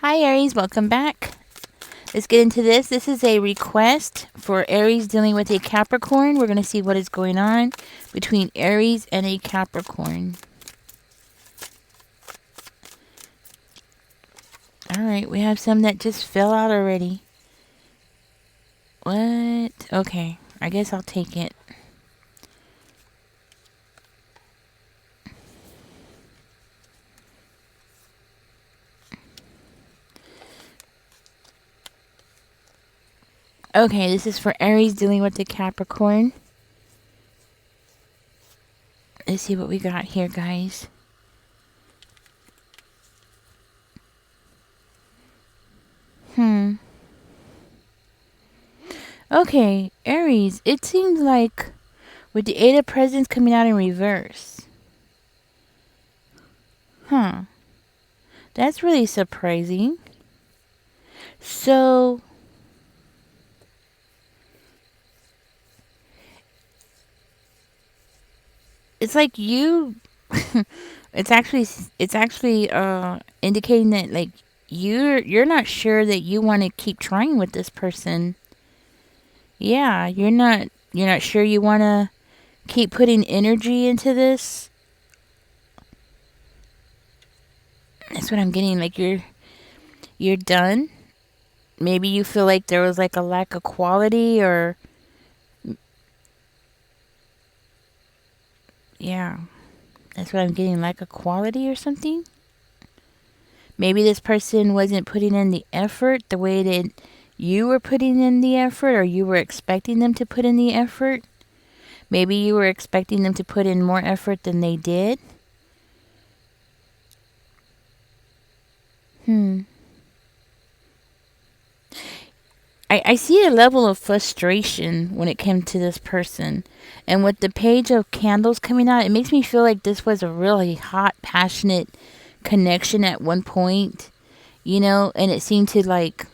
Hi Aries, welcome back. Let's get into this. This is a request for Aries dealing with a Capricorn. We're going to see what is going on between Aries and a Capricorn. Alright, we have some that just fell out already. What? Okay, I guess I'll take it. Okay, this is for Aries dealing with the Capricorn. Let's see what we got here, guys. Okay, Aries, it seems like with the Eight of Presents coming out in reverse. That's really surprising. So, it's like you it's actually indicating that like you're not sure that you want to keep trying with this person. Yeah, you're not sure you want to keep putting energy into this. That's what I'm getting, like you're done. Maybe you feel like there was like a lack of quality, or yeah. That's what I'm getting, lack of quality or something. Maybe this person wasn't putting in the effort the way that you were putting in the effort, or you were expecting them to put in the effort. Maybe you were expecting them to put in more effort than they did. I see a level of frustration when it came to this person. And with the Page of Candles coming out, it makes me feel like this was a really hot, passionate connection at one point, and it seemed to like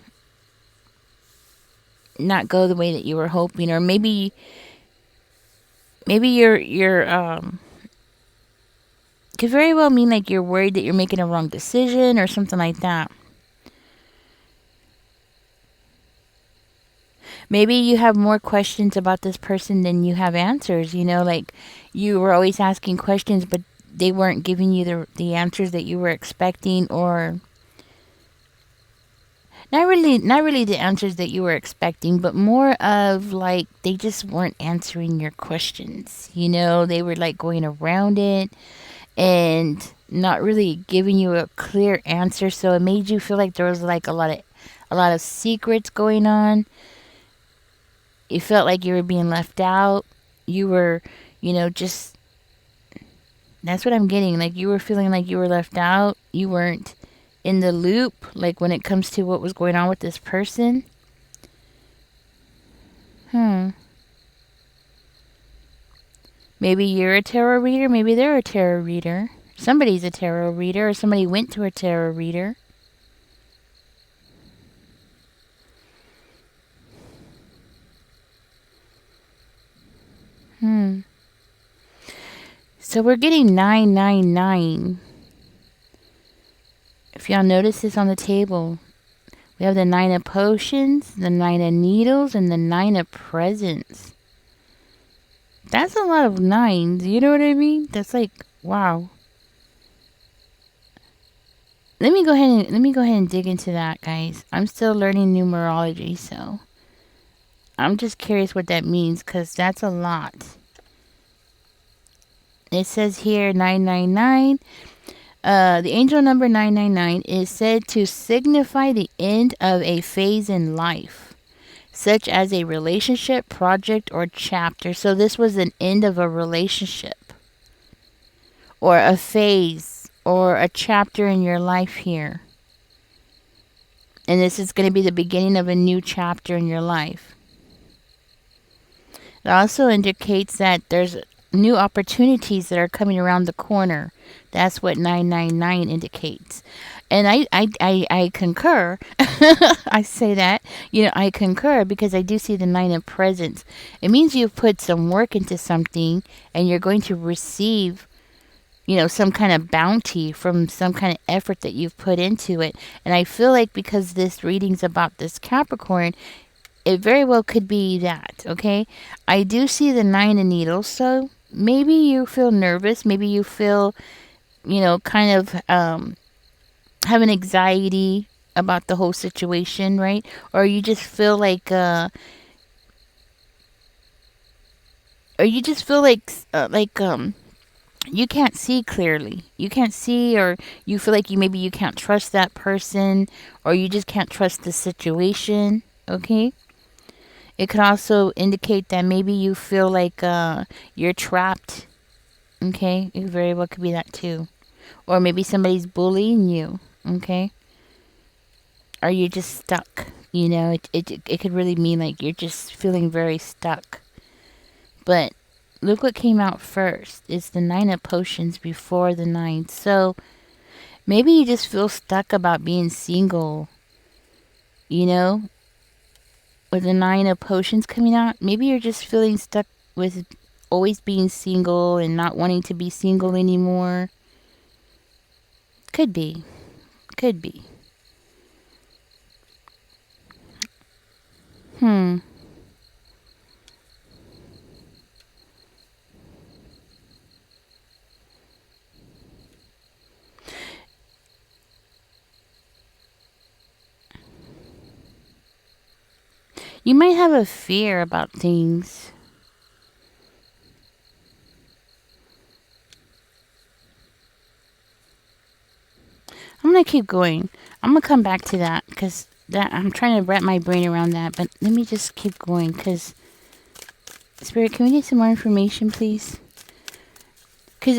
not go the way that you were hoping, or maybe you're could very well mean like you're worried that you're making a wrong decision or something like that. Maybe you have more questions about this person than you have answers, like you were always asking questions, but they weren't giving you the answers that you were expecting, or not really the answers that you were expecting, but more of like they just weren't answering your questions. They were like going around it and not really giving you a clear answer, so it made you feel like there was like a lot of secrets going on. You felt like you were being left out. You were, just that's what I'm getting. Like you were feeling like you were left out. You weren't in the loop, like when it comes to what was going on with this person. Maybe you're a tarot reader. Maybe they're a tarot reader. Somebody's a tarot reader, or somebody went to a tarot reader. So we're getting 999. If y'all notice this on the table, we have the 9 of Potions, the 9 of Needles, and the 9 of Presents. That's a lot of nines, you know what I mean? That's like, wow. Let me go ahead and dig into that, guys. I'm still learning numerology, so I'm just curious what that means, because that's a lot. It says here 999. The angel number 999 is said to signify the end of a phase in life, such as a relationship, project, or chapter. So this was an end of a relationship, or a phase, or a chapter in your life here. And this is going to be the beginning of a new chapter in your life. It also indicates that there's new opportunities that are coming around the corner. That's what 999 indicates. And I concur. I say that. I concur, because I do see the 9 of Presents. It means you've put some work into something and you're going to receive some kind of bounty from some kind of effort that you've put into it. And I feel like because this reading's about this Capricorn, it very well could be that, okay? I do see the Nine of Needles, so maybe you feel nervous. Maybe you feel, kind of have an anxiety about the whole situation, right? Or you just feel like, you can't see clearly. You can't see, or you feel like maybe you can't trust that person, or you just can't trust the situation, okay? It could also indicate that maybe you feel like you're trapped. Okay, it very well could be that too, or maybe somebody's bullying you. Okay, or you're just stuck. It could really mean like you're just feeling very stuck. But look what came out first. It's the Nine of Potions before the Nine. So maybe you just feel stuck about being single. You know, with the Nine of Potions coming out, maybe you're just feeling stuck with always being single and not wanting to be single anymore. Could be. Could be. Hmm. You might have a fear about things. I'm gonna keep going. I'm gonna come back to that because that I'm trying to wrap my brain around that. But let me just keep going because Spirit, can we get some more information, please? Because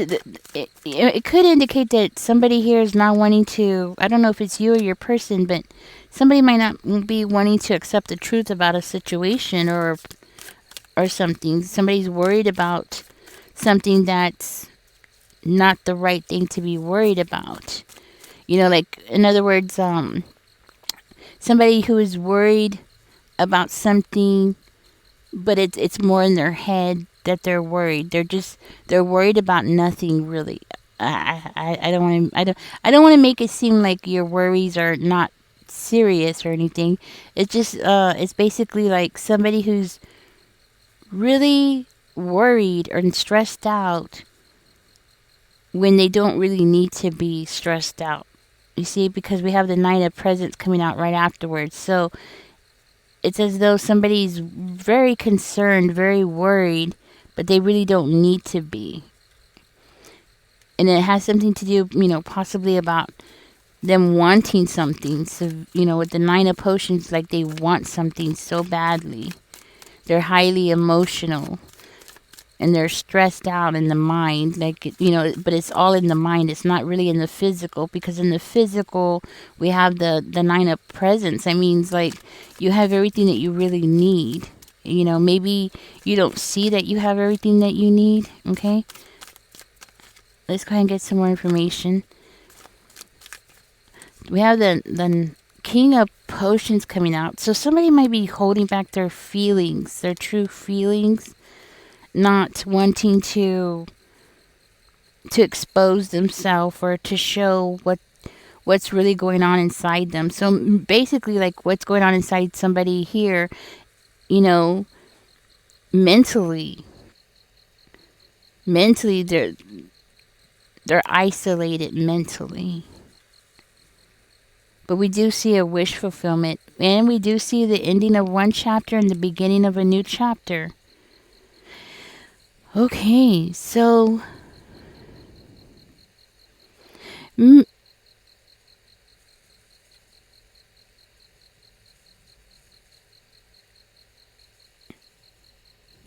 it could indicate that somebody here is not wanting to. I don't know if it's you or your person, but somebody might not be wanting to accept the truth about a situation or something. Somebody's worried about something that's not the right thing to be worried about. Like in other words, somebody who is worried about something, but it's more in their head that they're worried. They're worried about nothing really. I don't want to I don't want to make it seem like your worries are not serious or anything. It's just it's basically like somebody who's really worried or stressed out when they don't really need to be stressed out. You see, because we have the Nine of Presents coming out right afterwards. So it's as though somebody's very concerned, very worried, but they really don't need to be. And it has something to do, possibly about them wanting something. So, with the Nine of Potions, like they want something so badly. They're highly emotional. And they're stressed out in the mind, but it's all in the mind. It's not really in the physical, because in the physical we have the Nine of Presents. I mean, like you have everything that you really need. Maybe you don't see that you have everything that you need. Okay, let's go ahead and get some more information. We have the King of Potions coming out, so somebody might be holding back their feelings, their true feelings, not wanting to expose themselves or to show what's really going on inside them. So basically, like what's going on inside somebody here, mentally they're isolated mentally. But we do see a wish fulfillment, and we do see the ending of one chapter and the beginning of a new chapter. Okay, so mm,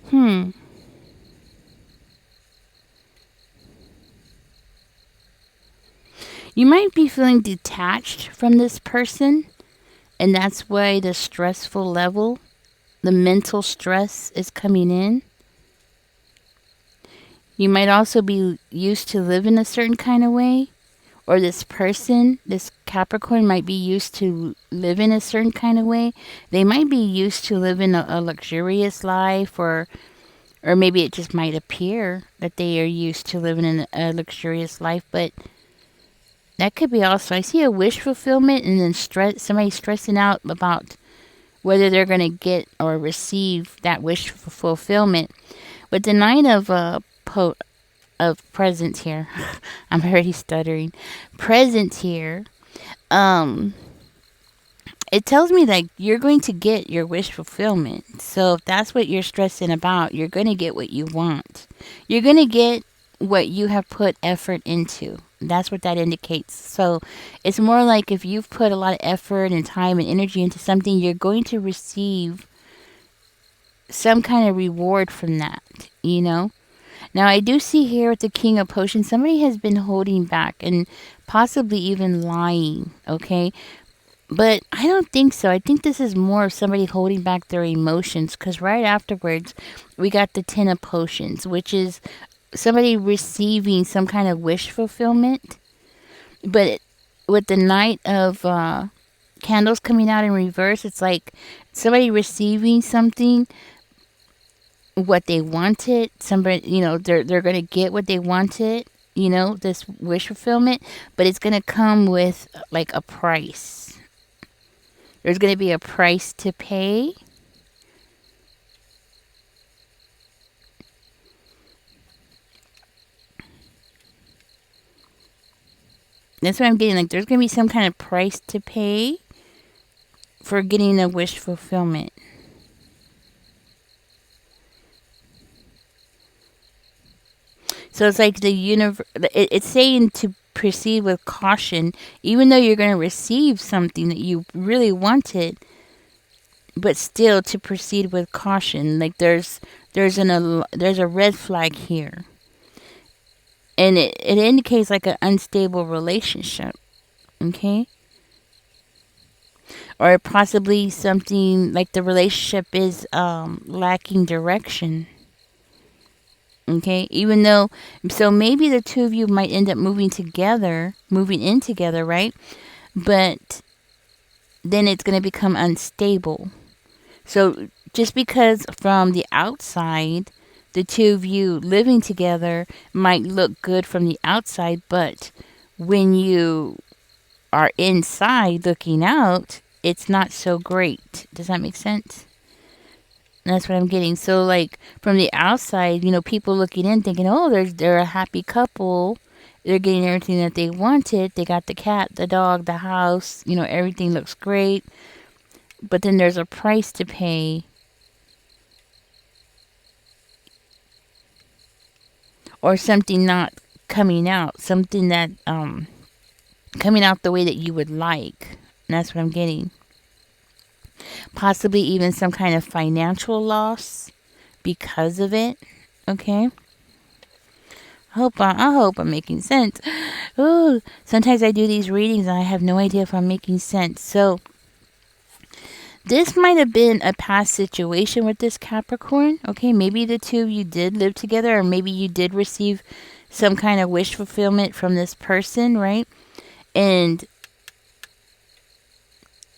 hmm, you might be feeling detached from this person, and that's why the stressful level, the mental stress is coming in. You might also be used to living a certain kind of way, or this person, this Capricorn, might be used to living a certain kind of way. They might be used to living a luxurious life, or Or maybe it just might appear that they are used to living in a luxurious life, but that could be also. I see a wish fulfillment and then somebody stressing out about whether they're going to get or receive that wish fulfillment. With the nine of of presents here, I'm already stuttering. Presents here. Um, it tells me like you're going to get your wish fulfillment. So if that's what you're stressing about, you're going to get what you want. You're going to get what you have put effort into. That's what that indicates. So it's more like if you've put a lot of effort and time and energy into something, you're going to receive some kind of reward from that, you know? Now, I do see here with the King of Potions, somebody has been holding back and possibly even lying, okay? But I don't think so. I think this is more of somebody holding back their emotions because right afterwards, we got the Ten of Potions, which is somebody receiving some kind of wish fulfillment. But with the Knight of Candles coming out in reverse, it's like somebody receiving something what they wanted. Somebody, they're gonna get what they wanted. This wish fulfillment, but it's gonna come with like a price. There's gonna be a price to pay. That's what I'm getting. Like, there's gonna be some kind of price to pay for getting a wish fulfillment. So it's like the universe. It's saying to proceed with caution, even though you're going to receive something that you really wanted, but still to proceed with caution. Like there's a red flag here, and it indicates like an unstable relationship. Okay. Or possibly something like the relationship is lacking direction. Okay, even though, so maybe the two of you might end up moving in together, right? But then it's going to become unstable. So just because from the outside, the two of you living together might look good from the outside, but when you are inside looking out, it's not so great. Does that make sense? That's what I'm getting. So, like from the outside, people looking in, thinking, "Oh, they're a happy couple. They're getting everything that they wanted. They got the cat, the dog, the house. Everything looks great." But then there's a price to pay, or something not coming out, something that coming out the way that you would like. And that's what I'm getting. Possibly even some kind of financial loss because of it. Okay. I hope I'm making sense. Ooh, sometimes I do these readings and I have no idea if I'm making sense. So this might have been a past situation with this Capricorn. Okay, maybe the two of you did live together, or maybe you did receive some kind of wish fulfillment from this person, right? And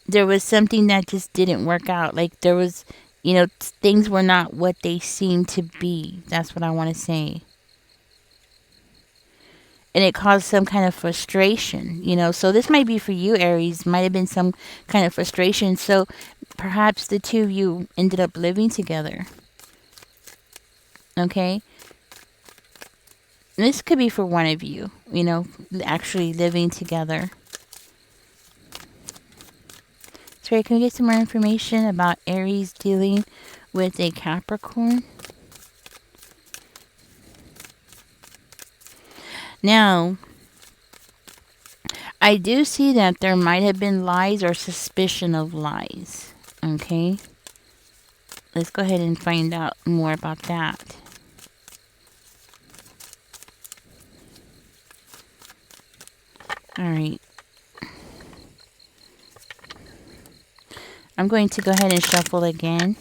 there was something that just didn't work out. Like there was, things were not what they seemed to be. That's what I want to say. And it caused some kind of frustration, So this might be for you, Aries. Might have been some kind of frustration. So perhaps the two of you ended up living together. Okay? This could be for one of you, actually living together. Can we get some more information about Aries dealing with a Capricorn? Now, I do see that there might have been lies or suspicion of lies. Okay? Let's go ahead and find out more about that. Alright. I'm going to go ahead and shuffle again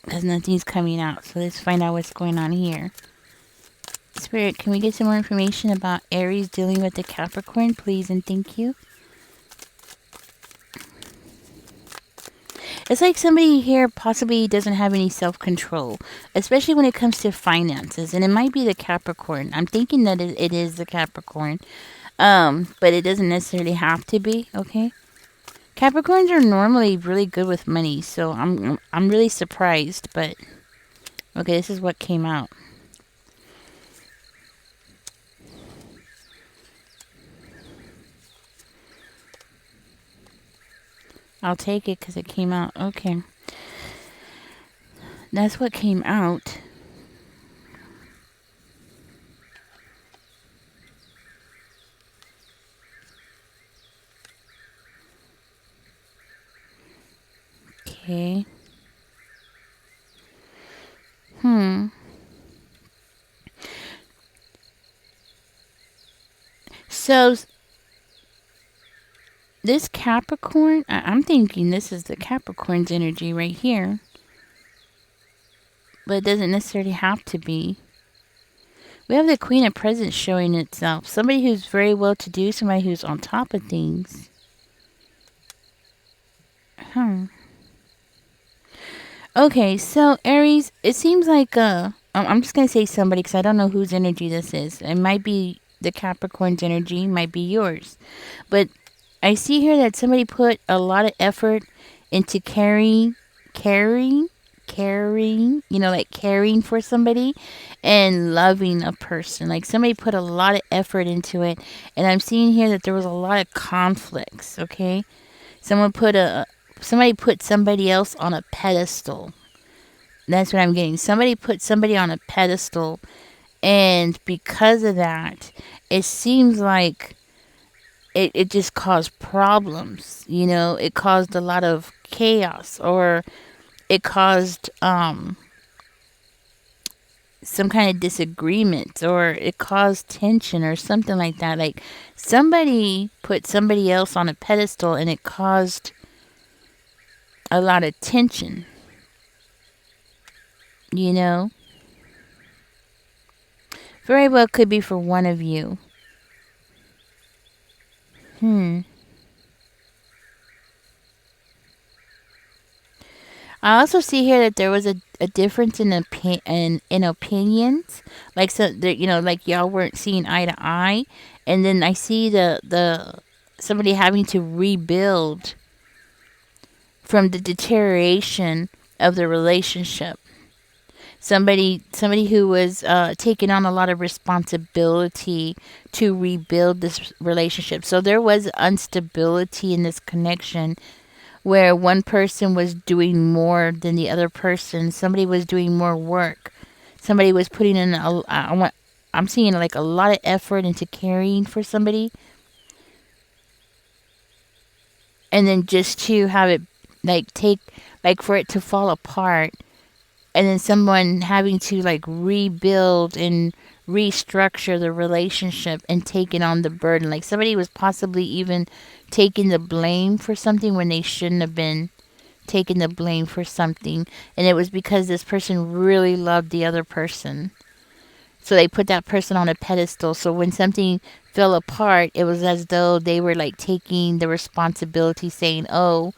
because nothing's coming out. So let's find out what's going on here. Spirit, can we get some more information about Aries dealing with the Capricorn, please and thank you? It's like somebody here possibly doesn't have any self control, especially when it comes to finances. And it might be the Capricorn. I'm thinking that it is the Capricorn. But it doesn't necessarily have to be, okay? Capricorns are normally really good with money, so I'm really surprised, but okay, this is what came out. I'll take it because it came out. Okay. That's what came out. Okay. Hmm. So this Capricorn, I'm thinking this is the Capricorn's energy right here, but it doesn't necessarily have to be. We have the Queen of Presents showing itself. Somebody who's very well to do, somebody who's on top of things. Hmm. Okay, so Aries, it seems like I'm just gonna say somebody because I don't know whose energy this is. It might be the Capricorn's energy, might be yours, but I see here that somebody put a lot of effort into caring, like caring for somebody and loving a person. Like somebody put a lot of effort into it, and I'm seeing here that there was a lot of conflicts. Okay, somebody put somebody else on a pedestal. That's what I'm getting. Somebody put somebody on a pedestal, and because of that, it seems like it just caused problems. It caused a lot of chaos, or it caused some kind of disagreement, or it caused tension or something like that. Like somebody put somebody else on a pedestal and it caused a lot of tension, you know? Very well could be for one of you. Hmm. I also see here that there was a difference in opinions. Like so there, like y'all weren't seeing eye to eye. And then I see the somebody having to rebuild from the deterioration of the relationship. Somebody who was taking on a lot of responsibility to rebuild this relationship. So there was instability in this connection where one person was doing more than the other person. Somebody was doing more work. Somebody was putting in I'm seeing like a lot of effort into caring for somebody, and then just to have it like for it to fall apart, and then someone having to like rebuild and restructure the relationship and taking on the burden. Like somebody was possibly even taking the blame for something when they shouldn't have been taking the blame for something, and it was because this person really loved the other person. So they put that person on a pedestal. So when something fell apart, it was as though they were like taking the responsibility, saying, "Oh,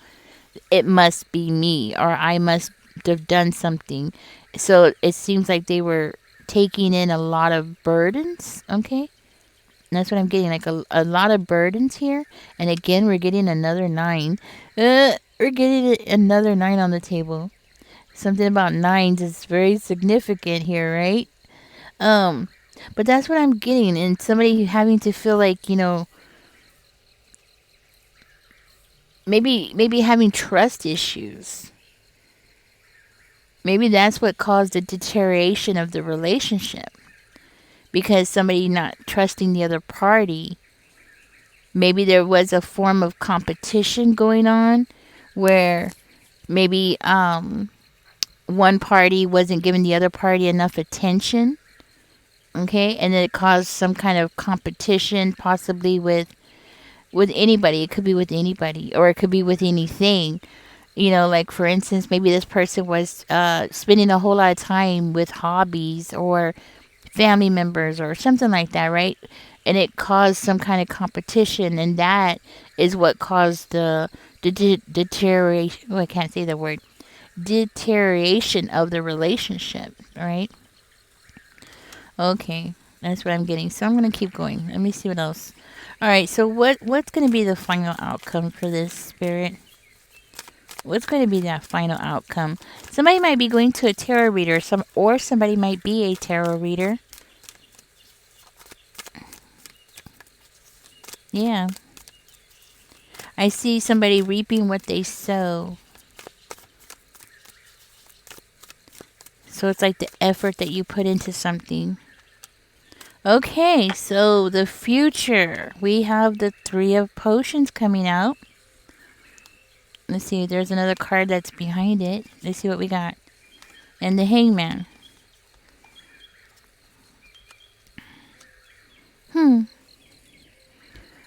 it must be me, or I must have done something." So it seems like they were taking in a lot of burdens. Okay. And that's what I'm getting, like a lot of burdens here. And again, we're getting another nine. We're getting another nine on the table. Something about nines is very significant here, right? Um, but that's what I'm getting. And somebody having to feel like, maybe having trust issues. Maybe that's what caused the deterioration of the relationship, because somebody not trusting the other party. Maybe there was a form of competition going on where maybe one party wasn't giving the other party enough attention. Okay, and then it caused some kind of competition, possibly with anybody. It could be with anybody, or it could be with anything. Like for instance, maybe this person was spending a whole lot of time with hobbies or family members or something like that, right? and it caused some kind of competition, and that is what caused the deterioration. Oh, I can't say the word. Deterioration of the relationship, right? Okay, that's what I'm getting. So I'm gonna keep going. Let me see what else. All right. So what's gonna be the final outcome for this spirit? What's going to be that final outcome? Somebody might be going to a tarot reader, or somebody might be a tarot reader. Yeah. I see somebody reaping what they sow. So it's like the effort that you put into something. Okay, so the future. We have the Three of Potions coming out. Let's see, there's another card that's behind it. Let's see what we got. And the Hangman.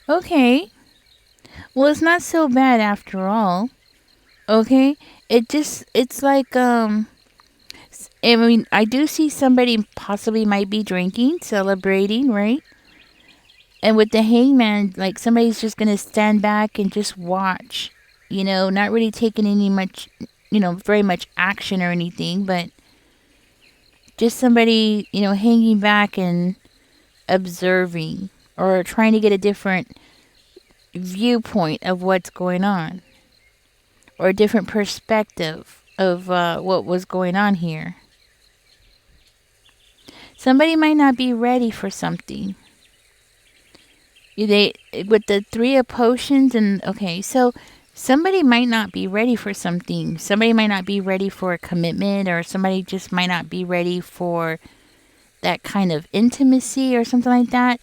Okay. Well, it's not so bad after all. Okay? It's like, I mean, I do see somebody possibly might be drinking, celebrating, right? And with the Hangman, like somebody's just gonna stand back and just watch, not really taking any much, very much action or anything, but just somebody, hanging back and observing or trying to get a different viewpoint of what's going on or a different perspective of what was going on here. Somebody might not be ready for something. They with the Three of Potions, and okay, so somebody might not be ready for something. Somebody might not be ready for a commitment, or somebody just might not be ready for that kind of intimacy or something like that.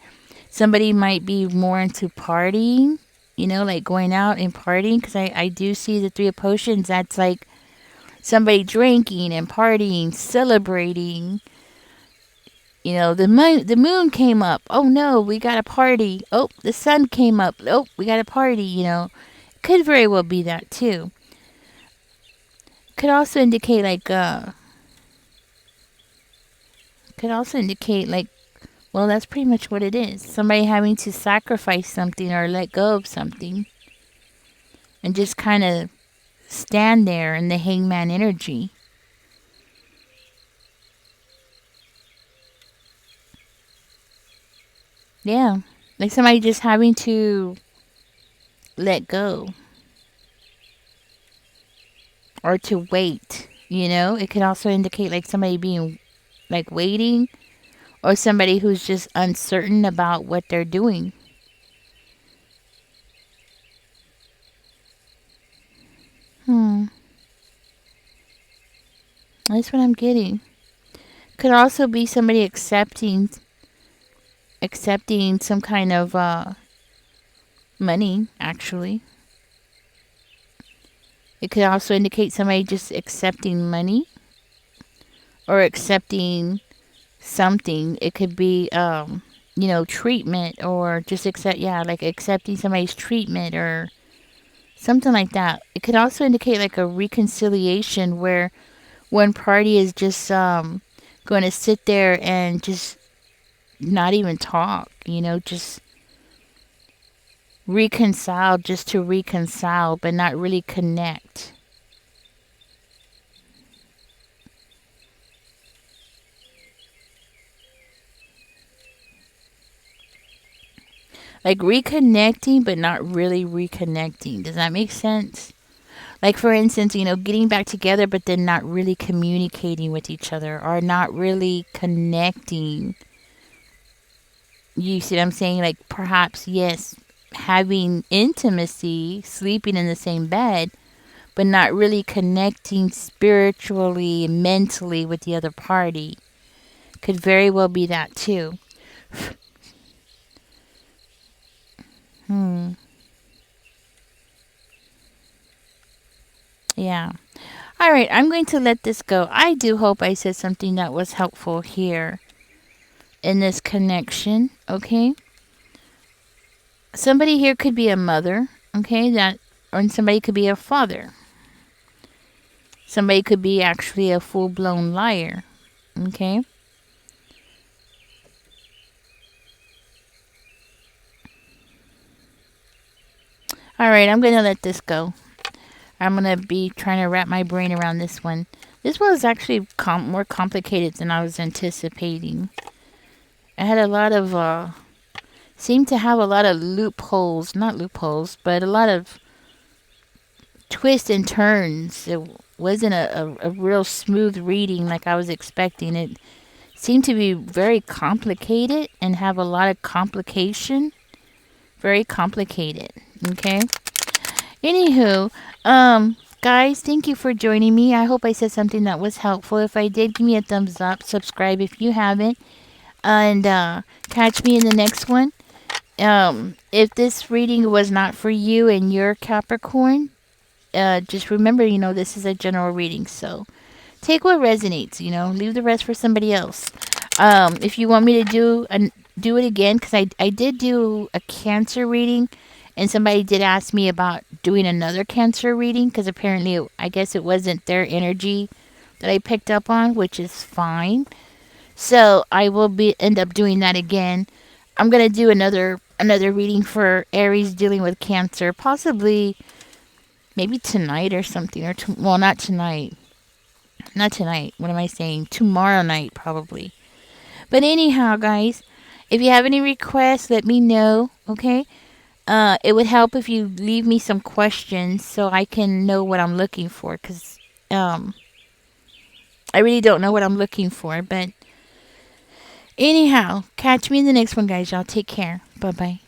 Somebody might be more into partying, like going out and partying, because I do see the Three of Potions. That's like somebody drinking and partying, celebrating. The moon came up. Oh no, we got a party. Oh, the sun came up. Oh, we got a party. Could very well be that too. Could also indicate like, well, that's pretty much what it is. Somebody having to sacrifice something or let go of something, and just kind of stand there in the Hangman energy. Yeah, like somebody just having to let go or to wait. It could also indicate like somebody being like waiting, or somebody who's just uncertain about what they're doing. Hmm. That's what I'm getting. Could also be somebody accepting some kind of money, actually. It could also indicate somebody just accepting money or accepting something. It could be treatment, or just like accepting somebody's treatment or something like that. It could also indicate like a reconciliation where one party is just going to sit there and just not even talk, just reconcile just to reconcile, but not really connect. Like reconnecting, but not really reconnecting. Does that make sense? Like, for instance, getting back together, but then not really communicating with each other or not really connecting. You see what I'm saying? Like, perhaps, yes, having intimacy, sleeping in the same bed, but not really connecting spiritually and mentally with the other party. Could very well be that too. Hmm. Yeah. All right, I'm going to let this go. I do hope I said something that was helpful here in this connection, okay? Somebody here could be a mother, okay? Or somebody could be a father. Somebody could be actually a full-blown liar, okay? All right, I'm gonna let this go. I'm gonna be trying to wrap my brain around this one. This one was actually more complicated than I was anticipating. I had a lot of seemed to have a lot of loopholes, not loopholes, but a lot of twists and turns. It wasn't a real smooth reading like I was expecting. It seemed to be very complicated and have a lot of complication. Very complicated. Okay. Anywho, guys, thank you for joining me. I hope I said something that was helpful. If I did, give me a thumbs up. Subscribe if you haven't, and catch me in the next one. If this reading was not for you and you're Capricorn, just remember, this is a general reading, so take what resonates. Leave the rest for somebody else. If you want me to do it again, because I did do a Cancer reading, and somebody did ask me about doing another Cancer reading, because apparently I guess it wasn't their energy that I picked up on, which is fine. So I will be end up doing that again. I'm gonna do another reading for Aries dealing with Cancer, possibly maybe tonight or something, well, not tonight. Not tonight. What am I saying? Tomorrow night, probably. But anyhow, guys, if you have any requests, let me know. Okay. It would help if you leave me some questions so I can know what I'm looking for. Cause I really don't know what I'm looking for. But anyhow, catch me in the next one, guys. Y'all take care. Bye bye.